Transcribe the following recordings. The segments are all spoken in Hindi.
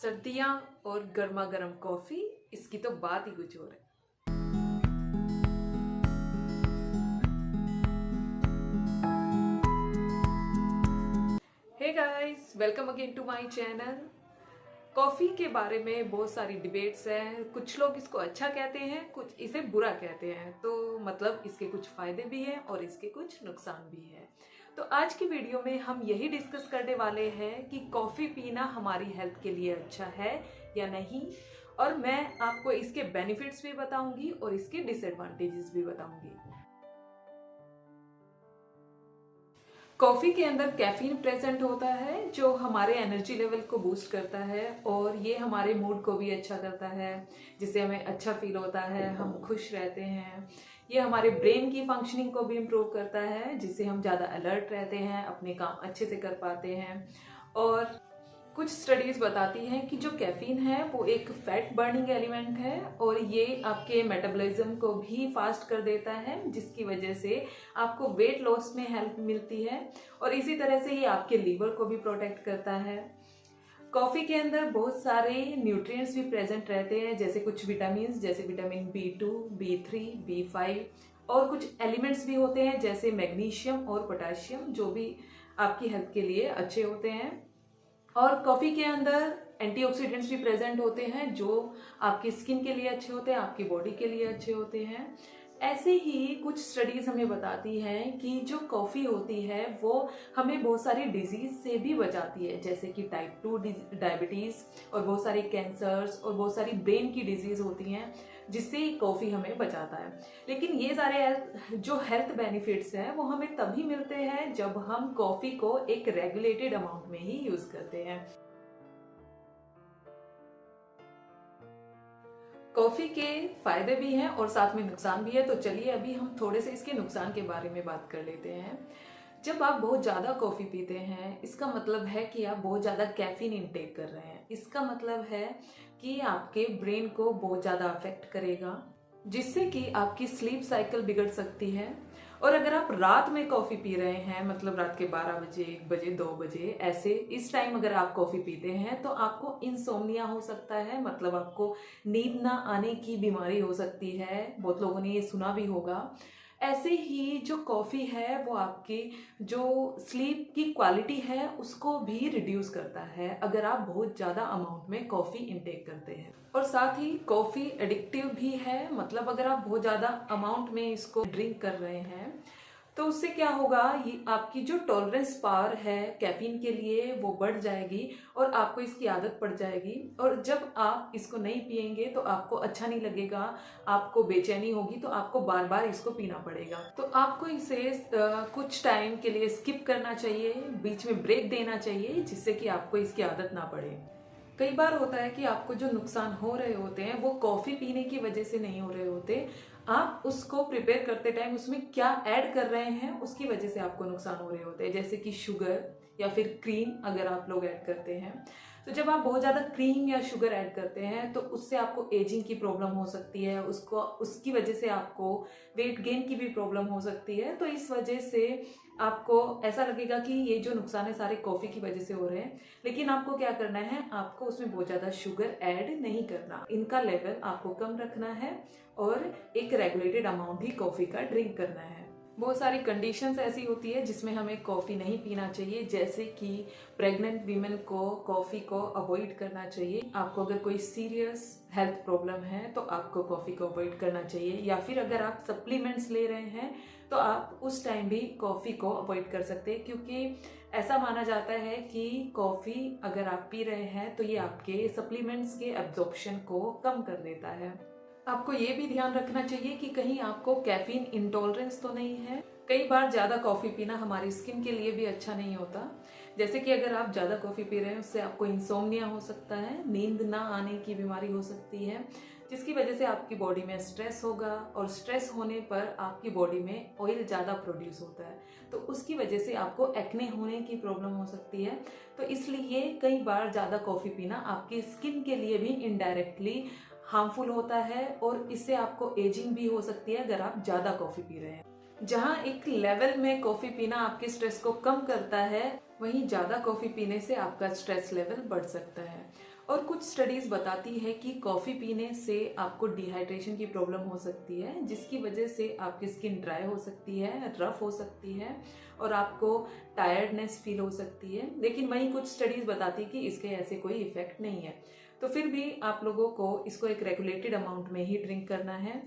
सर्दियाँ और गर्मा गर्म कॉफ़ी, इसकी तो बात ही कुछ और है। Hey guys, welcome again to my channel. Coffee के बारे में बहुत सारी डिबेट्स हैं। कुछ लोग इसको अच्छा कहते हैं, कुछ इसे बुरा कहते हैं। तो मतलब इसके कुछ फ़ायदे भी हैं और इसके कुछ नुकसान भी हैं। तो आज की वीडियो में हम यही डिस्कस करने वाले हैं कि कॉफ़ी पीना हमारी हेल्थ के लिए अच्छा है या नहीं, और मैं आपको इसके बेनिफिट्स भी बताऊंगी और इसके डिसएडवांटेजेस भी बताऊंगी। कॉफ़ी के अंदर कैफीन प्रेजेंट होता है जो हमारे एनर्जी लेवल को बूस्ट करता है और ये हमारे मूड को भी अच्छा करता है, जिससे हमें अच्छा फील होता है, हम खुश रहते हैं। ये हमारे ब्रेन की फंक्शनिंग को भी इम्प्रूव करता है, जिससे हम ज़्यादा अलर्ट रहते हैं, अपने काम अच्छे से कर पाते हैं। और कुछ स्टडीज बताती हैं कि जो कैफीन है वो एक फैट बर्निंग एलिमेंट है और ये आपके मेटाबॉलिज्म को भी फास्ट कर देता है, जिसकी वजह से आपको वेट लॉस में हेल्प मिलती है। और इसी तरह से ये आपके लीवर को भी प्रोटेक्ट करता है। कॉफ़ी के अंदर बहुत सारे न्यूट्रिएंट्स भी प्रेजेंट रहते हैं, जैसे कुछ विटामिन, जैसे विटामिन B2, B3, B5 और कुछ एलिमेंट्स भी होते हैं जैसे मैग्नीशियम और पोटेशियम, जो भी आपकी हेल्थ के लिए अच्छे होते हैं। और कॉफ़ी के अंदर एंटीऑक्सीडेंट्स भी प्रेजेंट होते हैं जो आपकी स्किन के लिए अच्छे होते हैं, आपकी बॉडी के लिए अच्छे होते हैं। ऐसे ही कुछ स्टडीज हमें बताती हैं कि जो कॉफ़ी होती है वो हमें बहुत सारी डिजीज से भी बचाती है, जैसे कि टाइप 2 डायबिटीज़ और बहुत सारे कैंसर्स और बहुत सारी ब्रेन की डिजीज होती हैं, जिससे कॉफ़ी हमें बचाता है। लेकिन ये सारे जो हेल्थ बेनिफिट्स हैं वो हमें तभी मिलते हैं जब हम कॉफ़ी को एक रेगुलेटेड अमाउंट में ही यूज़ करते हैं। कॉफ़ी के फायदे भी हैं और साथ में नुकसान भी है, तो चलिए अभी हम थोड़े से इसके नुकसान के बारे में बात कर लेते हैं। जब आप बहुत ज़्यादा कॉफ़ी पीते हैं, इसका मतलब है कि आप बहुत ज़्यादा कैफीन इनटेक कर रहे हैं। इसका मतलब है कि आपके ब्रेन को बहुत ज़्यादा अफेक्ट करेगा, जिससे कि आपकी स्लीप साइकिल बिगड़ सकती है। और अगर आप रात में कॉफ़ी पी रहे हैं, मतलब रात के 12 बजे, 1 बजे, 2 बजे, ऐसे इस टाइम अगर आप कॉफ़ी पीते हैं तो आपको इंसोम्निया हो सकता है, मतलब आपको नींद ना आने की बीमारी हो सकती है। बहुत लोगों ने ये सुना भी होगा। ऐसे ही जो कॉफ़ी है वो आपकी जो स्लीप की क्वालिटी है उसको भी रिड्यूस करता है अगर आप बहुत ज़्यादा अमाउंट में कॉफ़ी इंटेक करते हैं। और साथ ही कॉफ़ी एडिक्टिव भी है, मतलब अगर आप बहुत ज़्यादा अमाउंट में इसको ड्रिंक कर रहे हैं तो उससे क्या होगा, ये आपकी जो टॉलरेंस पावर है कैफीन के लिए वो बढ़ जाएगी और आपको इसकी आदत पड़ जाएगी। और जब आप इसको नहीं पियेंगे तो आपको अच्छा नहीं लगेगा, आपको बेचैनी होगी, तो आपको बार बार इसको पीना पड़ेगा। तो आपको इसे कुछ टाइम के लिए स्किप करना चाहिए, बीच में ब्रेक देना चाहिए, जिससे कि आपको इसकी आदत ना पड़े। कई बार होता है कि आपको जो नुकसान हो रहे होते हैं वो कॉफ़ी पीने की वजह से नहीं हो रहे होते, आप उसको प्रिपेयर करते टाइम उसमें क्या ऐड कर रहे हैं उसकी वजह से आपको नुकसान हो रहे होते हैं, जैसे कि शुगर या फिर क्रीम अगर आप लोग ऐड करते हैं। तो जब आप बहुत ज़्यादा क्रीम या शुगर ऐड करते हैं तो उससे आपको एजिंग की प्रॉब्लम हो सकती है, उसकी वजह से आपको वेट गेन की भी प्रॉब्लम हो सकती है। तो इस वजह से आपको ऐसा लगेगा कि ये जो नुकसान है सारे कॉफ़ी की वजह से हो रहे हैं, लेकिन आपको क्या करना है, आपको उसमें बहुत ज़्यादा शुगर ऐड नहीं करना, इनका लेवल आपको कम रखना है और एक रेगुलेटेड अमाउंट ही कॉफ़ी का ड्रिंक करना है। बहुत सारी कंडीशंस ऐसी होती है जिसमें हमें कॉफ़ी नहीं पीना चाहिए, जैसे कि प्रेग्नेंट वीमेन को कॉफ़ी को अवॉइड करना चाहिए। आपको अगर कोई सीरियस हेल्थ प्रॉब्लम है तो आपको कॉफ़ी को अवॉइड करना चाहिए, या फिर अगर आप सप्लीमेंट्स ले रहे हैं तो आप उस टाइम भी कॉफ़ी को अवॉइड कर सकते हैं, क्योंकि ऐसा माना जाता है कि कॉफ़ी अगर आप पी रहे हैं तो ये आपके सप्लीमेंट्स के एब्जॉर्प्शन को कम कर देता है। आपको ये भी ध्यान रखना चाहिए कि कहीं आपको कैफीन इंटॉलरेंस तो नहीं है। कई बार ज़्यादा कॉफ़ी पीना हमारी स्किन के लिए भी अच्छा नहीं होता, जैसे कि अगर आप ज़्यादा कॉफ़ी पी रहे हैं उससे आपको इंसोम्निया हो सकता है, नींद ना आने की बीमारी हो सकती है, जिसकी वजह से आपकी बॉडी में स्ट्रेस होगा और स्ट्रेस होने पर आपकी बॉडी में ऑयल ज़्यादा प्रोड्यूस होता है, तो उसकी वजह से आपको एक्ने होने की प्रॉब्लम हो सकती है। तो इसलिए कई बार ज़्यादा कॉफ़ी पीना आपकी स्किन के लिए भी इनडायरेक्टली हार्मफुल होता है और इससे आपको एजिंग भी हो सकती है अगर आप ज़्यादा कॉफ़ी पी रहे हैं। जहाँ एक लेवल में कॉफ़ी पीना आपके स्ट्रेस को कम करता है, वहीं ज़्यादा कॉफ़ी पीने से आपका स्ट्रेस लेवल बढ़ सकता है। और कुछ स्टडीज़ बताती है कि कॉफ़ी पीने से आपको डिहाइड्रेशन की प्रॉब्लम हो सकती है, जिसकी वजह से आपकी स्किन ड्राई हो सकती है, रफ हो सकती है और आपको टायर्डनेस फील हो सकती है। लेकिन वहीं कुछ स्टडीज़ बताती है कि इसके ऐसे कोई इफ़ेक्ट नहीं है। तो फिर भी आप लोगों को इसको एक रेगुलेटेड अमाउंट में ही ड्रिंक करना है।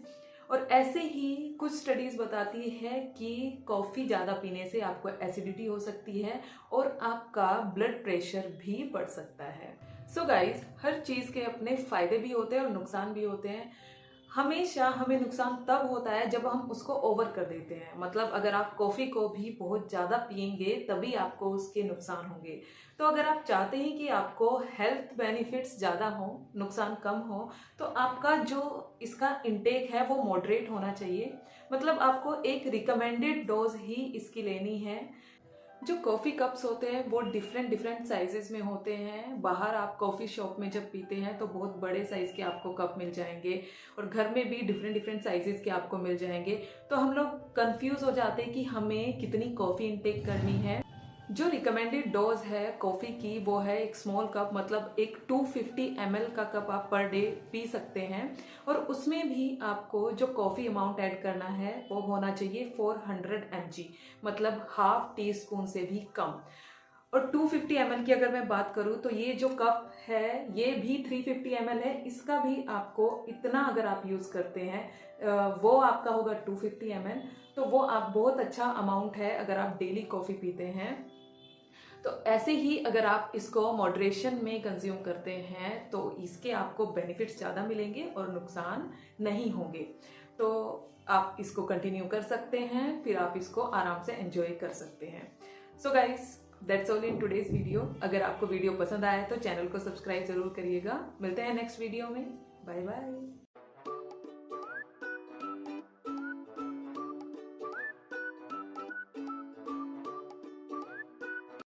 और ऐसे ही कुछ स्टडीज़ बताती है कि कॉफ़ी ज़्यादा पीने से आपको एसिडिटी हो सकती है और आपका ब्लड प्रेशर भी बढ़ सकता है। सो गाइस, हर चीज़ के अपने फ़ायदे भी होते हैं और नुकसान भी होते हैं। हमेशा हमें नुकसान तब होता है जब हम उसको ओवर कर देते हैं। मतलब अगर आप कॉफ़ी को भी बहुत ज़्यादा पियेंगे तभी आपको उसके नुकसान होंगे। तो अगर आप चाहते हैं कि आपको हेल्थ बेनिफिट्स ज़्यादा हो, नुकसान कम हो, तो आपका जो इसका इंटेक है वो मॉडरेट होना चाहिए। मतलब आपको एक रिकमेंडेड डोज ही इसकी लेनी है। जो कॉफ़ी कप्स होते हैं वो डिफरेंट डिफरेंट साइजेस में होते हैं। बाहर आप कॉफ़ी शॉप में जब पीते हैं तो बहुत बड़े साइज़ के आपको कप मिल जाएंगे और घर में भी डिफरेंट डिफरेंट साइजेस के आपको मिल जाएंगे। तो हम लोग कंफ्यूज हो जाते हैं कि हमें कितनी कॉफ़ी इनटेक करनी है। जो रिकमेंडेड डोज है कॉफ़ी की वो है एक स्मॉल कप, मतलब एक 250 ml का कप आप पर डे पी सकते हैं। और उसमें भी आपको जो कॉफ़ी अमाउंट ऐड करना है वो होना चाहिए 400 mg, मतलब हाफ टी स्पून से भी कम। और 250 ml की अगर मैं बात करूँ तो ये जो कप है ये भी 350 ml है। इसका भी आपको इतना अगर आप यूज़ करते हैं वो आपका होगा 250 ml। तो वो आप बहुत अच्छा अमाउंट है अगर आप डेली कॉफ़ी पीते हैं। तो ऐसे ही अगर आप इसको मॉडरेशन में कंज्यूम करते हैं तो इसके आपको बेनिफिट्स ज़्यादा मिलेंगे और नुकसान नहीं होंगे। तो आप इसको कंटिन्यू कर सकते हैं, फिर आप इसको आराम से एंजॉय कर सकते हैं। So guys, that's all in today's video. अगर आपको वीडियो पसंद आया तो चैनल को सब्सक्राइब जरूर करिएगा। मिलते हैं नेक्स्ट वीडियो में। Bye bye.